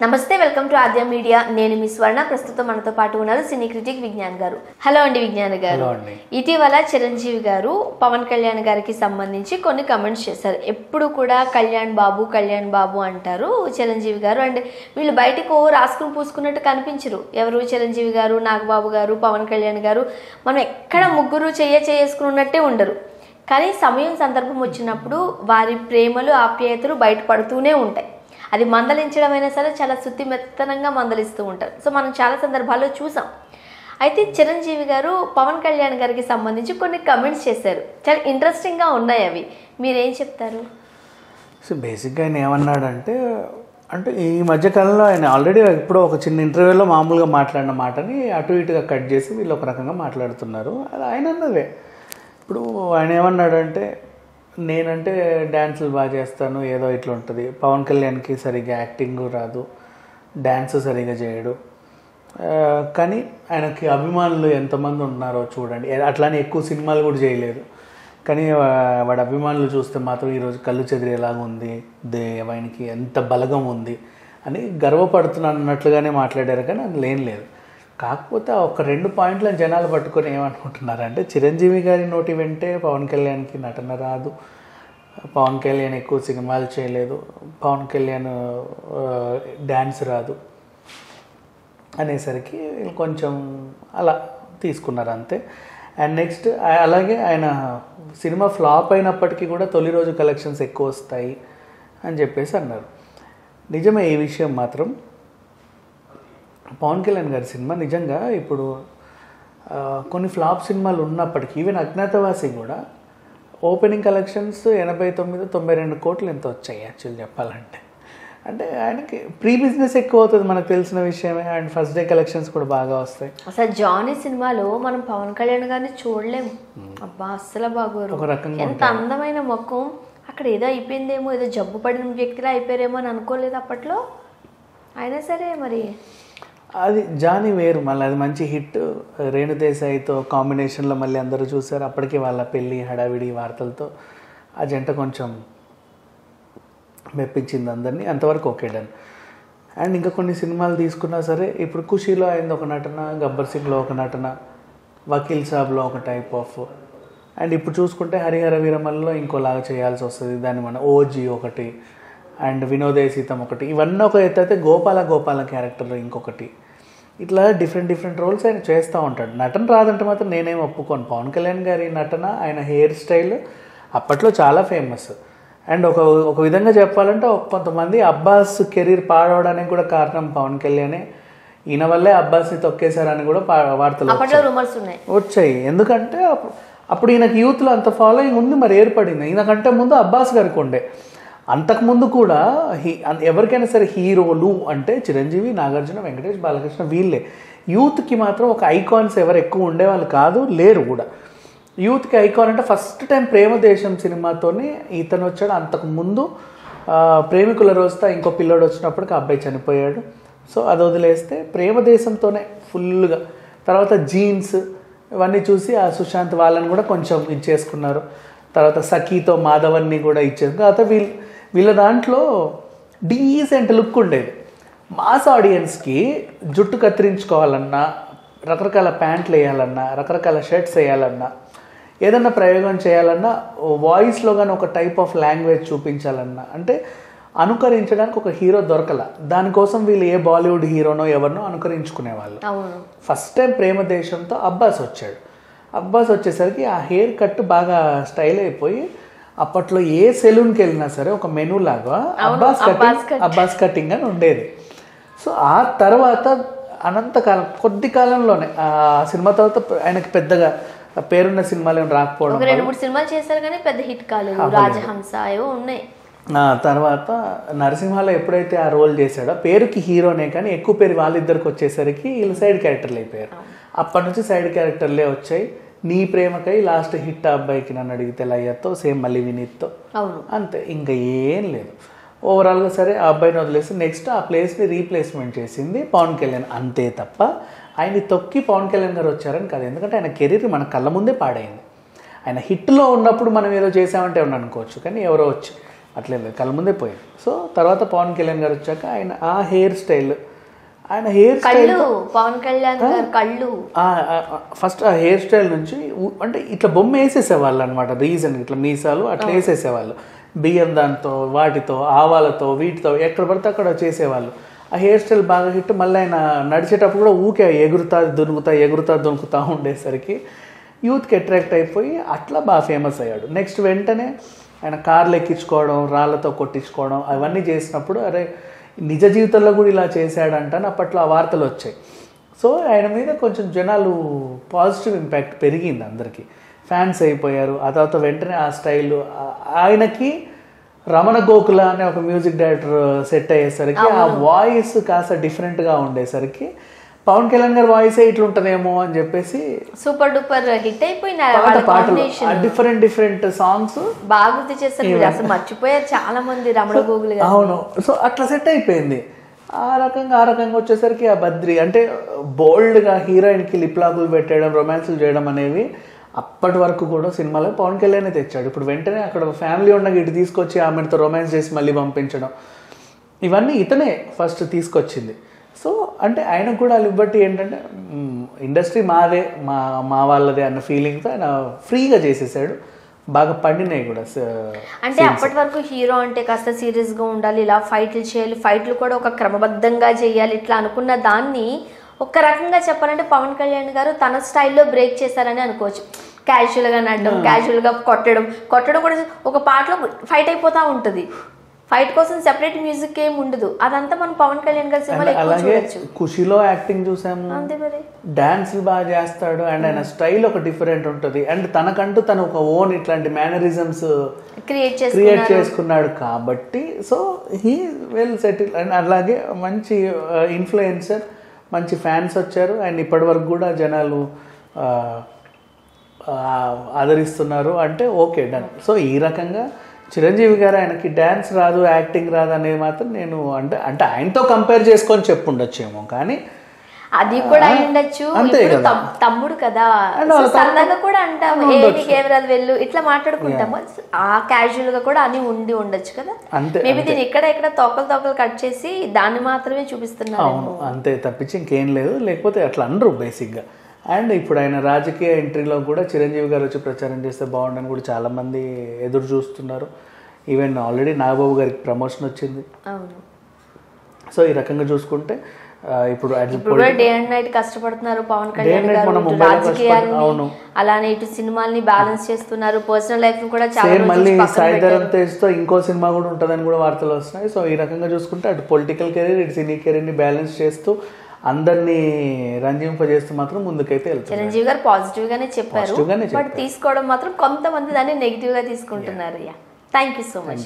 నమస్తే, welcome to Aadya media. నేను మీ స్వర్ణ. ప్రస్తుతం మనతో పాటు ఉన్నారు సినీ క్రిటిక్ విజ్ఞాన్ గారు. హలో అండి విజ్ఞాన్ గారు. ఇటీవల చిరంజీవి గారు పవన్ కళ్యాణ్ గారికి సంబంధించి కొన్ని కమెంట్స్ చేశారు. ఎప్పుడు కూడా కళ్యాణ్ బాబు అంటారు చిరంజీవి గారు. అండ్ వీళ్ళు బయటకు రాసుకుని పూసుకున్నట్టు కనిపించరు. ఎవరు? చిరంజీవి గారు, నాగబాబు గారు, పవన్ కళ్యాణ్ గారు. మనం ఎక్కడ ముగ్గురు చేసుకుని ఉన్నట్టే ఉండరు. కానీ సమయం సందర్భం వచ్చినప్పుడు వారి ప్రేమలు ఆప్యాయతలు బయటపడుతూనే ఉంటాయి. అది మందలించడం అయినా సరే చాలా శుద్ధిమెత్తనంగా మందలిస్తూ ఉంటారు. సో మనం చాలా సందర్భాల్లో చూసాం. అయితే చిరంజీవి గారు పవన్ కళ్యాణ్ గారికి సంబంధించి కొన్ని కమెంట్స్ చేశారు. చాలా ఇంట్రెస్టింగ్గా ఉన్నాయి అవి. మీరేం చెప్తారు? సో బేసిక్గా ఆయన ఏమన్నాడంటే, ఈ మధ్యకాలంలో ఆయన ఆల్రెడీ ఎప్పుడో ఒక చిన్న ఇంటర్వ్యూలో మామూలుగా మాట్లాడిన మాటని అటు ఇటుగా కట్ చేసి వీళ్ళు ఒక రకంగా మాట్లాడుతున్నారు. అది ఆయన అన్నదే. ఇప్పుడు ఆయన ఏమన్నాడంటే, నేనంటే డ్యాన్సులు బాగా చేస్తాను, ఏదో ఇట్లా ఉంటుంది. పవన్ కళ్యాణ్కి సరిగ్గా యాక్టింగ్ రాదు, డ్యాన్స్ సరిగ్గా చేయడు, కానీ ఆయనకి అభిమానులు ఎంతమంది ఉన్నారో చూడండి. అట్లానే ఎక్కువ సినిమాలు కూడా చేయలేదు, కానీ వాడి అభిమానులు చూస్తే మాత్రం ఈరోజు కళ్ళు చెదిరేలాగా ఉంది, ఆయనకి ఎంత బలగం ఉంది అని గర్వపడుతున్నాను అన్నట్లుగానే మాట్లాడారు. కానీ అది లేదు. కాకపోతే ఒక 2 పాయింట్లను జనాలు పట్టుకొని ఏమనుకుంటున్నారంటే, చిరంజీవి గారి నోటి వెంటే పవన్ కళ్యాణ్కి నటన రాదు, పవన్ కళ్యాణ్ ఎక్కువ సినిమాలు చేయలేదు, పవన్ కళ్యాణ్ డ్యాన్స్ రాదు అనేసరికి కొంచెం అలా తీసుకున్నారు అంతే. అండ్ నెక్స్ట్ అలాగే ఆయన సినిమా ఫ్లాప్ అయినప్పటికీ కూడా తొలి రోజు కలెక్షన్స్ ఎక్కువ వస్తాయి అని చెప్పేసి అన్నారు. నిజమే ఈ విషయం మాత్రం. పవన్ కళ్యాణ్ గారి సినిమా నిజంగా ఇప్పుడు కొన్ని ఫ్లాప్ సినిమాలు ఉన్నప్పటికీ, ఈవెన్ అజ్ఞాతవాసి కూడా ఓపెనింగ్ కలెక్షన్స్ 89-92 కోట్లు ఎంత వచ్చాయి యాక్చువల్ చెప్పాలంటే. అంటే ఆయనకి ప్రీ బిజినెస్ ఎక్కువ అవుతుంది, మనకు తెలిసిన విషయమే. అండ్ ఫస్ట్ డే కలెక్షన్స్ కూడా బాగా వస్తాయి. అసలు జానీ సినిమాలో మనం పవన్ కళ్యాణ్ గారిని చూడలేము. అబ్బా అస్సలు బాగోరు. ఒక రకంగా ఎంత అందమైన ముఖం. అక్కడ ఏదో అయిపోయిందేమో, ఏదో జబ్బు పడిన వ్యక్తిలా అయిపోయారేమో అని అనుకోలేదు అప్పట్లో. అయినా సరే మరి అది జానీ వేరు. మళ్ళీ అది మంచి హిట్. రేణుదేశాయితో కాంబినేషన్లో మళ్ళీ అందరూ చూశారు. అప్పటికి వాళ్ళ పెళ్ళి హడావిడి వార్తలతో ఆ జంట కొంచెం మెప్పించింది అందరినీ. అంతవరకు ఓకే డన్. అండ్ ఇంకా కొన్ని సినిమాలు తీసుకున్నా సరే, ఇప్పుడు ఖుషీలో అయింది ఒక నటన, గబ్బర్ సింగ్లో ఒక నటన, వకీల్ సాబ్లో ఒక టైప్ ఆఫ్, అండ్ ఇప్పుడు చూసుకుంటే హరిహర వీరమల్లో ఇంకోలాగా చేయాల్సి వస్తుంది. దాన్ని మన ఓజీ ఒకటి, అండ్ వినోదయ సీతం ఒకటి. ఇవన్నీ ఒక ఎత్తు అయితే గోపాల క్యారెక్టర్ ఇంకొకటి. ఇట్లా డిఫరెంట్ రోల్స్ ఆయన చేస్తూ ఉంటాడు. నటన రాదంటే మాత్రం నేనేం ఒప్పుకోను. పవన్ కళ్యాణ్ గారి నటన, ఆయన హెయిర్ స్టైల్ అప్పట్లో చాలా ఫేమస్. అండ్ ఒక విధంగా చెప్పాలంటే కొంతమంది అబ్బాస్ కెరీర్ పాడవడానికి కూడా కారణం పవన్ కళ్యాణే. ఈయన వల్లే అబ్బాస్ని తొక్కేశారని కూడా వార్తలు వచ్చాయి. ఎందుకంటే అప్పుడు ఈయనకి యూత్లో అంత ఫాలోయింగ్ ఉంది, మరి ఏర్పడింది. ఈయనకంటే ముందు అబ్బాస్ గారికి ఉండే. అంతకుముందు కూడా ఎవరికైనా సరే హీరోలు అంటే చిరంజీవి, నాగార్జున, వెంకటేష్, బాలకృష్ణ వీళ్ళే. యూత్కి మాత్రం ఒక ఐకాన్స్ ఎవరు ఎక్కువ ఉండేవాళ్ళు కాదు, లేరు కూడా. యూత్కి ఐకాన్ అంటే ఫస్ట్ టైం ప్రేమదేశం సినిమాతోనే ఇతను వచ్చాడు. అంతకుముందు ప్రేమికుల రోజుతో ఇంకో పిల్లోడు వచ్చినప్పటికి ఆ అబ్బాయి చనిపోయాడు. సో అది వదిలేస్తే ప్రేమదేశంతోనే ఫుల్గా. తర్వాత జీన్స్ ఇవన్నీ చూసి ఆ సుశాంత్ వాళ్ళని కూడా కొంచెం ఇచ్చేసుకున్నారు. తర్వాత సఖీతో మాధవన్ని కూడా ఇచ్చేసుకున్నారు. తర్వాత వీళ్ళ దాంట్లో డీసెంట్ లుక్ ఉండేది. మాస్ ఆడియన్స్కి జుట్టు కత్తిరించుకోవాలన్నా, రకరకాల ప్యాంట్లు వేయాలన్నా, రకరకాల షర్ట్స్ వేయాలన్నా, ఏదన్నా ప్రయోగం చేయాలన్నా, వాయిస్లో కానీ ఒక టైప్ ఆఫ్ లాంగ్వేజ్ చూపించాలన్నా, అంటే అనుకరించడానికి ఒక హీరో దొరకల. దానికోసం వీళ్ళు ఏ బాలీవుడ్ హీరోనో ఎవరినో అనుకరించుకునేవాళ్ళు. ఫస్ట్ టైం ప్రేమదేశంతో అబ్బాస్ వచ్చాడు. అబ్బాస్ వచ్చేసరికి ఆ హెయిర్ కట్ బాగా స్టైల్ అయిపోయి, అప్పట్లో ఏ సెలూన్కి వెళ్ళినా సరే ఒక మెనూ లాగా అబ్బాస్ కటింగ్ అని ఉండేది. సో ఆ తర్వాత అనంతకాలం, కొద్ది కాలంలోనే ఆ సినిమా తర్వాత ఆయనకి పెద్దగా పేరున్న సినిమాలు ఏమి రాకపోవడం, 2-3 సినిమాలు చేశారు కానీ పెద్ద హిట్ కాలేదు. రాజహంస ఏవో ఉన్నాయి. తర్వాత నరసింహలో ఎప్పుడైతే ఆ రోల్ చేశాడో, పేరుకి హీరోనే కానీ ఎక్కువ పేరు వాళ్ళిద్దరికి వచ్చేసరికి వీళ్ళు సైడ్ క్యారెక్టర్లు అయిపోయారు. అప్పటి నుంచి సైడ్ క్యారెక్టర్లే వచ్చాయి. నీ ప్రేమకై లాస్ట్ హిట్ అబ్బాయికి నన్ను అడిగితే లయ్యతో, సేమ్ మళ్ళీ వినీత్తో, అంతే. ఇంకా ఏం లేదు. ఓవరాల్గా సరే ఆ అబ్బాయిని వదిలేసి నెక్స్ట్ ఆ ప్లేస్ని రీప్లేస్మెంట్ చేసింది పవన్ కళ్యాణ్, అంతే తప్ప ఆయన్ని తొక్కి పవన్ కళ్యాణ్ గారు వచ్చారని కాదు. ఎందుకంటే ఆయన కెరీర్ మన కళ్ళ ముందే పాడైంది. ఆయన హిట్లో ఉన్నప్పుడు మనం ఏదో చేసామంటే ఏమన్నా అనుకోవచ్చు, కానీ ఎవరో వచ్చి అట్లేం లేదు, కళ్ళ ముందే పోయింది. సో తర్వాత పవన్ కళ్యాణ్ గారు వచ్చాక ఆయన ఆ హెయిర్ స్టైల్ పవన్ కళ్యాణ్ గారు కళ్ళు ఫస్ట్ ఆ హెయిర్ స్టైల్ నుంచి అంటే ఇట్లా బొమ్మ వేసేసేవాళ్ళు అనమాట. రీజన్ ఇట్లా మీసాలు అట్లా వేసేసేవాళ్ళు, బియ్యం దాంతో వాటితో ఆవాలతో వీటితో ఎక్కడ పడితే అక్కడ చేసేవాళ్ళు. ఆ హెయిర్ స్టైల్ బాగా హిట్. మళ్ళీ ఆయన నడిచేటప్పుడు కూడా ఊకే ఎగురుతా దునుకుతా ఉండేసరికి యూత్కి అట్రాక్ట్ అయిపోయి అట్లా బాగా ఫేమస్ అయ్యాడు. నెక్స్ట్ వెంటనే ఆయన కార్లు ఎక్కించుకోవడం, రాళ్ళతో కొట్టించుకోవడం అవన్నీ చేసినప్పుడు అరే నిజ జీవితంలో కూడా ఇలా చేశాడంట అప్పట్లో ఆ వార్తలు వచ్చాయి. సో ఆయన మీద కొంచెం జనాలు పాజిటివ్ ఇంపాక్ట్ పెరిగింది, అందరికీ ఫ్యాన్స్ అయిపోయారు. ఆ తర్వాత వెంటనే ఆ స్టైల్ ఆయనకి రమణ గోకుల అనే ఒక మ్యూజిక్ డైరెక్టర్ సెట్ అయ్యేసరికి ఆ వాయిస్ కాస్త డిఫరెంట్గా ఉండేసరికి పవన్ కళ్యాణ్ గారి వాయిసే ఇట్లుంటదేమో అని చెప్పేసి సూపర్ డూపర్ హిట్ అయిపోయిన పాటలు డిఫరెంట్ సాంగ్స్ బాగా గుర్తు చేస్తారు, అసలు మర్చిపోయారు చాలా మంది రమణ గోగులు. అవును, సో అట్లా సెట్ అయిపోయింది. ఆ రకంగా వచ్చేసరికి ఆ బద్రి అంటే బోల్డ్గా హీరోయిన్కి లిప్ లాకులు పెట్టడం, రొమాన్సులు చేయడం అనేవి అప్పటి వరకు కూడా సినిమాలో పవన్ కళ్యాణ్ తెచ్చాడు. ఇప్పుడు వెంటనే అక్కడ ఫ్యామిలీ ఉండగా ఇటు తీసుకొచ్చి ఆమెతో రొమాన్స్ చేసి మళ్ళీ పంపించడం, ఇవన్నీ ఇతనే ఫస్ట్ తీసుకొచ్చింది. సో అంటే ఆయనకు కూడా లిబర్టీ ఏంటంటే ఇండస్ట్రీ మాదే, మా వాళ్ళదే అన్న ఫీలింగ్తో ఆయన ఫ్రీగా చేసేసాడు. బాగా పండినాయి కూడా. అంటే అప్పటి వరకు హీరో అంటే కాస్త సీరియస్గా ఉండాలి, ఇలా ఫైట్లు చేయాలి, ఫైట్లు కూడా ఒక క్రమబద్ధంగా చేయాలి, ఇట్లా అనుకున్న దాన్ని ఒక రకంగా చెప్పాలంటే పవన్ కళ్యాణ్ గారు తన స్టైల్లో బ్రేక్ చేశారని అనుకోవచ్చు. క్యాజువల్గా నడడం, క్యాజువల్గా కొట్టడం కూడా ఒక పాటలో ఫైట్ అయిపోతూ ఉంటుంది. ఫైట్ కోసం సెపరేట్ మ్యూజిక్ ఏం ఉండదు, అదంతా మనం పవన్ కళ్యాణ్ గారి సినిమాలో ఎక్కువ చూడొచ్చు. ఖుషీలో యాక్టింగ్ చూసాము, డాన్స్ బాగా చేస్తాడు అండ్ ఆయన స్టైల్ ఒక డిఫరెంట్ ఉంటుంది. అండ్ తనకంటూ తను ఒక ఓన్ ఇట్లాంటి మేనరిజమ్స్ క్రియేట్ చేసుకున్నాడు కాబట్టి so he well settle. And అలాగే మంచి ఇన్ఫ్లుయెన్సర్, మంచి ఫ్యాన్స్ వచ్చారు అండ్ ఇప్పటి వరకు కూడా జనాలు ఆదరిస్తున్నారు అంటే ఓకే డన్. సో ఈ రకంగా చిరంజీవి గారు ఆయనకి డ్యాన్స్ రాదు, యాక్టింగ్ రాదు అనేది మాత్రం నేను అంటే ఆయనతో కంపేర్ చేసుకొని చెప్పుండొచ్చేమో, కానీ అది కూడా ఉండొచ్చు. తమ్ముడు కదా, సరదాగా కూడా అంటాము ఏంటి కెమెరాలు వెళ్ళు ఇట్లా మాట్లాడుకుంటాము, ఆ క్యాజువల్ గా కూడా అని ఉండొచ్చు కదా. మేబీ దీన్ని ఇక్కడ తోకలు కట్ చేసి దాన్ని మాత్రమే చూపిస్తున్నారు. అంతే తప్పించి ఇంకేం లేదు, లేకపోతే అట్లా అనరు బేసిక్గా. అండ్ ఇప్పుడు ఆయన రాజకీయ ఎంట్రీలో కూడా చిరంజీవి గారు వచ్చి ప్రచారం చేస్తే బాగుండని కూడా చాలామంది ఎదురు చూస్తున్నారు. ఈవెన్ ఆల్రెడీ నాగబాబు గారికి ప్రమోషన్ వచ్చింది. సో ఈ రకంగా చూసుకుంటే ఇప్పుడు డే అండ్ నైట్ కష్టపడుతున్నారు పవన్ కళ్యాణ్ గారు, రాజకీయాన్ని అలానే ఇటు సినిమాల్ని బ్యాలెన్స్ చేస్తున్నారు, పర్సనల్ లైఫ్ కూడా చాలా. మళ్ళీ సాయిధరం తేజ్తో ఇంకో సినిమా కూడా ఉంటుందని కూడా వార్తలు వస్తున్నాయి. సో ఈ రకంగా చూసుకుంటే అటు పొలిటికల్ కెరీర్ ఇటు సినీ కెరీర్ని బ్యాలెన్స్ చేస్తూ అందరినీ రంజింపజేస్తూ మాత్రం ముందుకైతే వెళ్తారు. చిరంజీవి గారు పాజిటివ్ గానే చెప్పారు, బట్ తీసుకోవడం మాత్రం కొంతమంది దాన్ని నెగిటివ్ గా తీసుకుంటున్నారు. Thank you so much.